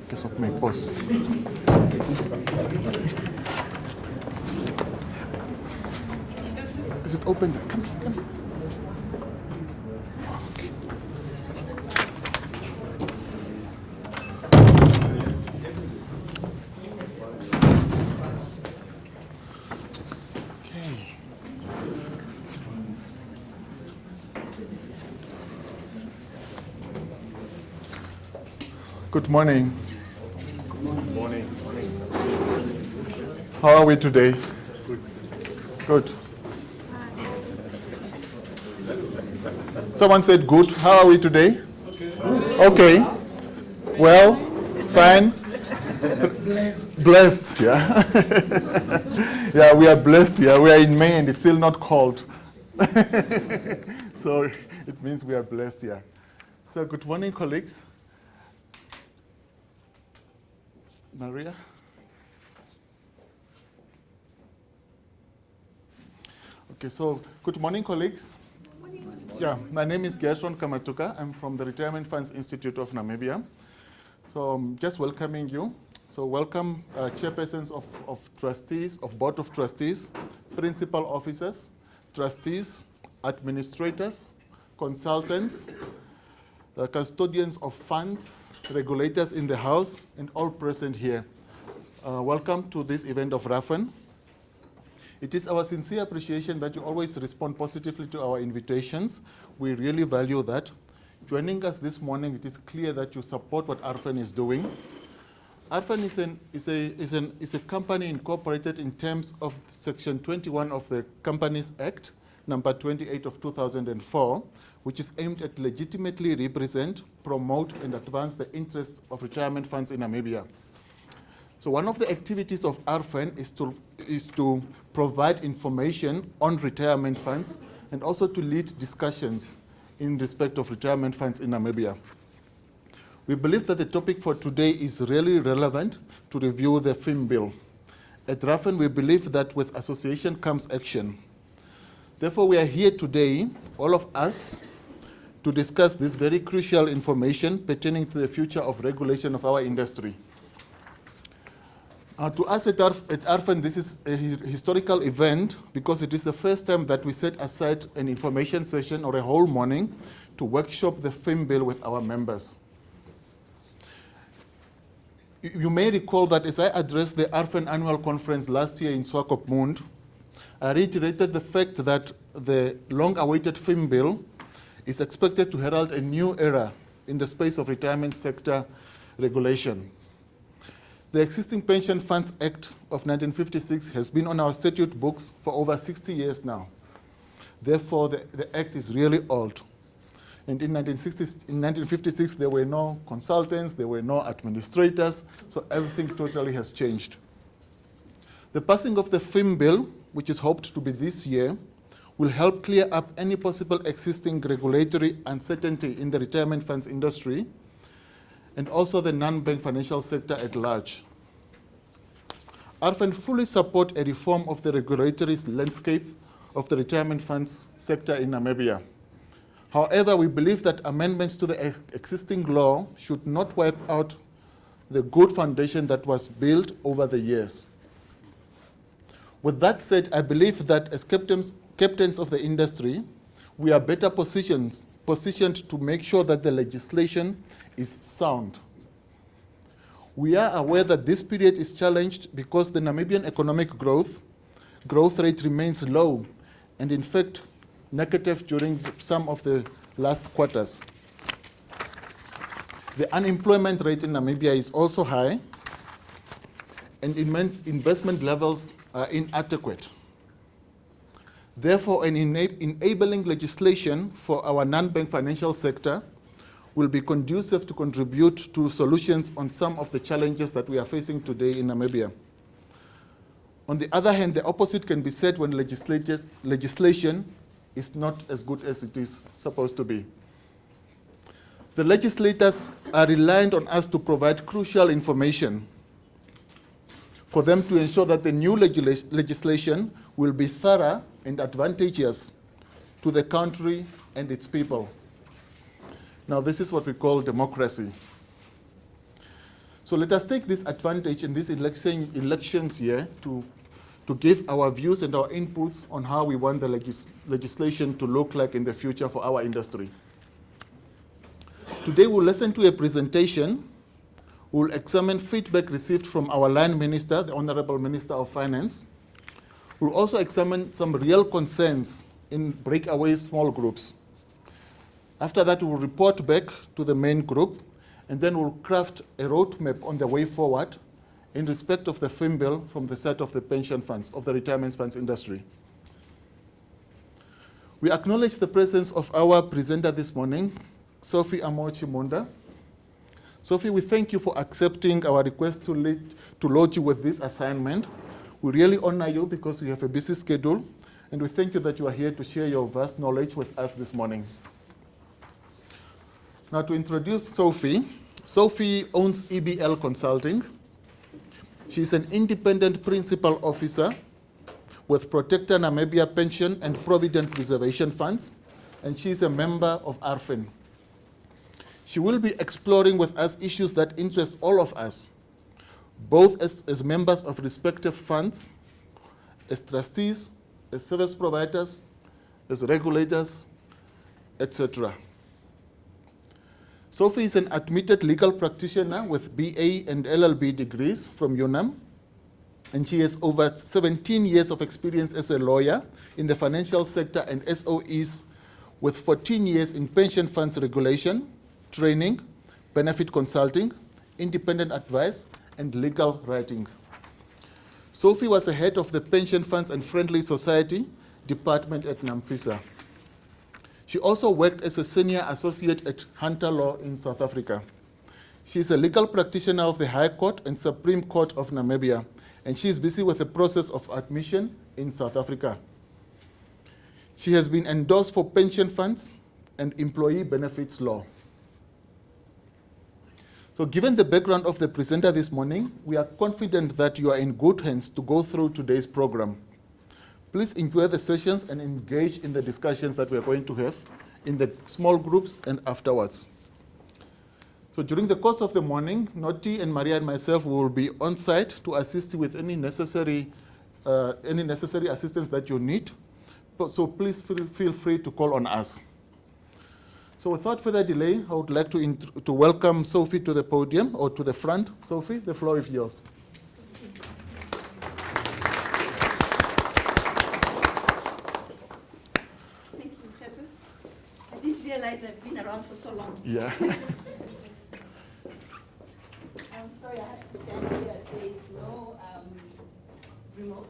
Guess what my boss. Is it open? Come here, come here. Okay. Okay. Good morning. Good morning. How are we today? Good. Good. Someone said good. How are we today? Okay. Well, fine. Blessed, yeah. Yeah, we are blessed, yeah. We are in May and it's still not cold. So it means we are blessed, yeah. So good morning, colleagues. Maria? Okay, so good morning, colleagues. Yeah, my name is Gershon Kamatuka. I'm from the Retirement Funds Institute of Namibia. So I'm just welcoming you. So welcome chairpersons of trustees, of board of trustees, principal officers, trustees, administrators, consultants, custodians of funds, regulators in the house, and all present here. Welcome to this event of RAFN. It is our sincere appreciation that you always respond positively to our invitations. We really value that. Joining us this morning, it is clear that you support what ARFN is doing. ARFN is a company incorporated in terms of Section 21 of the Companies Act, number 28 of 2004, which is aimed at legitimately represent, promote, and advance the interests of retirement funds in Namibia. So one of the activities of ARFN is to provide information on retirement funds and also to lead discussions in respect of retirement funds in Namibia. We believe that the topic for today is really relevant to review the FIM Bill. At RAFN, we believe that with association comes action. Therefore, we are here today, all of us, to discuss this very crucial information pertaining to the future of regulation of our industry. To us at ARFN, this is a historical event because it is the first time that we set aside an information session or a whole morning to workshop the FIM Bill with our members. You may recall that as I addressed the ARFN annual conference last year in Swakopmund, I reiterated the fact that the long-awaited FIM Bill is expected to herald a new era in the space of retirement sector regulation. The existing Pension Funds Act of 1956 has been on our statute books for over 60 years now. Therefore, the Act is really old. And in 1956, there were no consultants, there were no administrators, so everything totally has changed. The passing of the FIM Bill, which is hoped to be this year, will help clear up any possible existing regulatory uncertainty in the retirement funds industry and also the non-bank financial sector at large. ARFN fully support a reform of the regulatory landscape of the retirement funds sector in Namibia. However, we believe that amendments to the existing law should not wipe out the good foundation that was built over the years. With that said, I believe that as captains of the industry, we are better positioned to make sure that the legislation is sound. We are aware that this period is challenged because the Namibian economic growth rate remains low and in fact negative during some of the last quarters. The unemployment rate in Namibia is also high and investment levels are inadequate. Therefore, an enabling legislation for our non-bank financial sector will be conducive to contribute to solutions on some of the challenges that we are facing today in Namibia. On the other hand, the opposite can be said when legislation is not as good as it is supposed to be. The legislators are reliant on us to provide crucial information for them to ensure that the new legislation will be thorough and advantageous to the country and its people. Now, this is what we call democracy. So let us take this advantage in this elections year to give our views and our inputs on how we want the legislation to look like in the future for our industry. Today we'll listen to a presentation. We'll examine feedback received from our line minister, the Honorable Minister of Finance. We'll also examine some real concerns in breakaway small groups. After that, we'll report back to the main group, and then we'll craft a roadmap on the way forward in respect of the FIM Bill from the side of the pension funds, of the retirement funds industry. We acknowledge the presence of our presenter this morning, Sophie Amochi Munda. Sophie, we thank you for accepting our request to load you with this assignment. We really honor you because you have a busy schedule, and we thank you that you are here to share your vast knowledge with us this morning. Now, to introduce Sophie, Sophie owns EBL Consulting. She's an independent principal officer with Protector Namibia Pension and Provident Preservation Funds, and she's a member of FIM. She will be exploring with us issues that interest all of us, both as members of respective funds, as trustees, as service providers, as regulators, etc. Sophie is an admitted legal practitioner with BA and LLB degrees from UNAM, and she has over 17 years of experience as a lawyer in the financial sector and SOEs, with 14 years in pension funds regulation, training, benefit consulting, independent advice, and legal writing. Sophie was the head of the Pension Funds and Friendly Society department at NAMFISA. She also worked as a senior associate at Hunter Law in South Africa. She is a legal practitioner of the High Court and Supreme Court of Namibia, and she is busy with the process of admission in South Africa. She has been endorsed for pension funds and employee benefits law. So given the background of the presenter this morning, we are confident that you are in good hands to go through today's program. Please enjoy the sessions and engage in the discussions that we are going to have in the small groups and afterwards. So during the course of the morning, Noti and Maria and myself will be on site to assist you with any necessary assistance that you need. So please feel free to call on us. So without further delay, I would like to welcome Sophie to the podium, or to the front. Sophie, the floor is yours. Thank you, Professor. I didn't realize I've been around for so long. Yeah. I'm sorry I have to stand here. There is no remote.